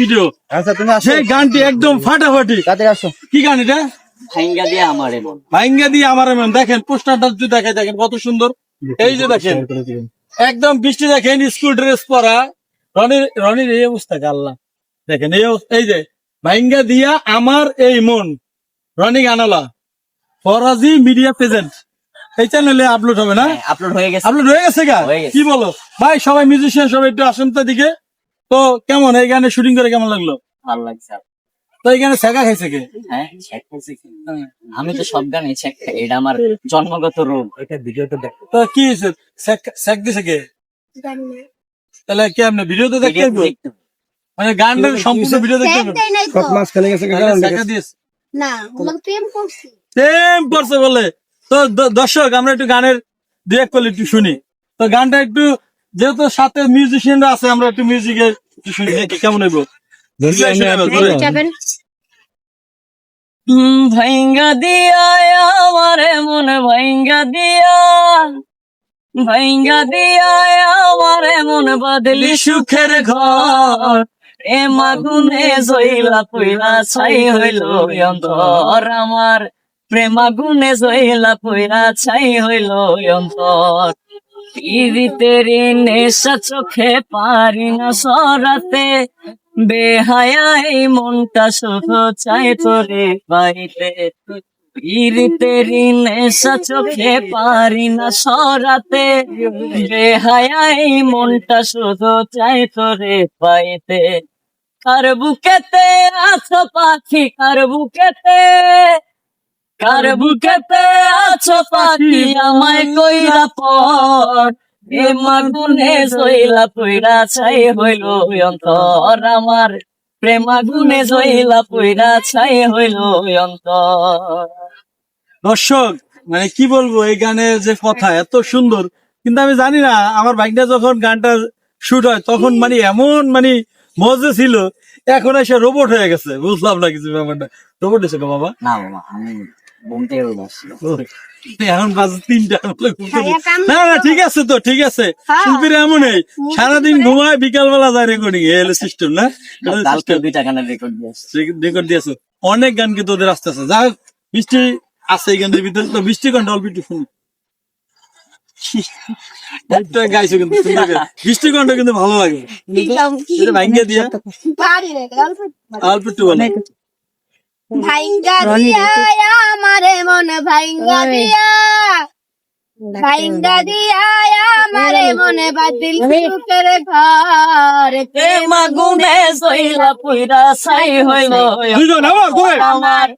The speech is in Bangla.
ভিডিও। আচ্ছা তুমি আসো, সেই গানটি একদম ফাটাফাটি। তাতে আসো। কি গান এটা? ভাইঙ্গা দিয়ে আমার এমন। ভাইঙ্গা দিয়ে আমার এমন। দেখেন পোস্টারটা যদি দেখেন কত সুন্দর। এই যে দেখেন একদম বৃষ্টি, দেখেন স্কুল ড্রেস পরা রনির এই অবস্থা আল্লাহ দেখেন এই যে ভাইঙ্গা দিয়া আমার এই মন, রনি গানালা ফরাজি মিডিয়া প্রেজেন্ট। এই চ্যানেলে আপলোড হবে না? আপলোড হয়ে গেছে। আপলোড হয়ে গেছে গা? হয়ে গেছে। কি বলো ভাই, সবাই মিউজিশিয়ান সবাই একটু আসেন তো দিকে। তো কেমন এই গানে শুটিং করে কেমন লাগলো? ভালো লাগছে। তো এই গানে ছেঁকা খাইছে কে? হ্যাঁ, ছেক খাইছি কি? আমি তো সব গানে ছেক খাই, এটা আমার জন্মগত রোগ। এটা ভিডিওতে দেখ। তো কি হয়েছে, ছেক দিছে কে? তাহলে কি আপনি ভিডিওতে দেখতে পারবো? মানে গানের সম্পূর্ণ ভিডিও দেখতে পারবো? কত মাস খেলে গেছে ছেঁকা দিয়েছে না, তোমাকে প্রেম করছি। সেম করছে বলে। তো দর্শক আমরা একটু গানের ডিরেক্ট করলে একটু শুনি। তো গানটা একটু, যেহেতু সাথে মিউজিশিয়ানরা আছে, আমরা একটু মিউজিকের একটু শুনি দেখি কেমন হইব। ভাইঙ্গা দিয়া আমার এমন, ভাইঙ্গা দিয়া আমার এমন বদলি সুখের ঘর। এ মাগুনে জইলা পইলা ছাই হইল অন্তর আমার, প্রেমাগুনে জইলা পইলা ছাই হইল অন্তর। পিরিতেরি নেশা চোখে পারি না সরাতে, বেহায়া এই মনটা শুধু চাই তোরে পাইতে। পিরিতেরি নেশা চোখে পারি না সরাতে, বেহায়া এই মনটা শুধু চাই তোরে পাইতে। কার বুকেতে আছো পাখি, কার বুকেতে আছো পাখি, আমায় কইরা পর। এ মাগুনে জইলা পইরা ছাই হইল অন্তর আমার, প্রেমাগুনে জইলা পইরা ছাই হইল অন্তর। দর্শক মানে কি বলবো, এই গানের যে কথা এত সুন্দর, কিন্তু আমি জানি না আমার ভাইটা যখন গানটা শুট হয় তখন মানে এমন মানে মজা ছিল, এখন এসে রোবট হয়ে গেছে। বুঝলাম না কিছু ব্যাপারটা। রোবট এসে বাবা? না বাবা, আমি ঘুম থেকে উঠছি। এখন বাজে 3টা। ভাইয়া কাম না না ঠিক আছে, তো ঠিক আছে। হ্যাঁ। শিল্পীরা এমনই সারাদিন ঘুমায়, বিকাল বেলা যায় রেকর্ডিং। এই হলো সিস্টেম না? কালকে 2টা গানের রেকর্ড দিয়েছি। রেকর্ড দিয়েছো অনেক গান, কিন্তু ওদের আস্তে আস্তে যাই হোক, বৃষ্টি আছে এই গানের ভিতরে। তো বৃষ্টি গানটা অল্প একটু শুনি। গাইছো কিন্তু বৃষ্টি গানটা কিন্তু ভালো লাগে। এটা ভাঙ্গা দিয়া পারি রে, অল্প একটু বলো। ভাইঙ্গা দিয়া আমারে মন, ভাইঙ্গা দিয়া আমারে মনে বাদল সুখের ঘর। প্রেমাগুনে জইলা পইরা ছাই হইল দুইজন আবার ঘুরে। আমার,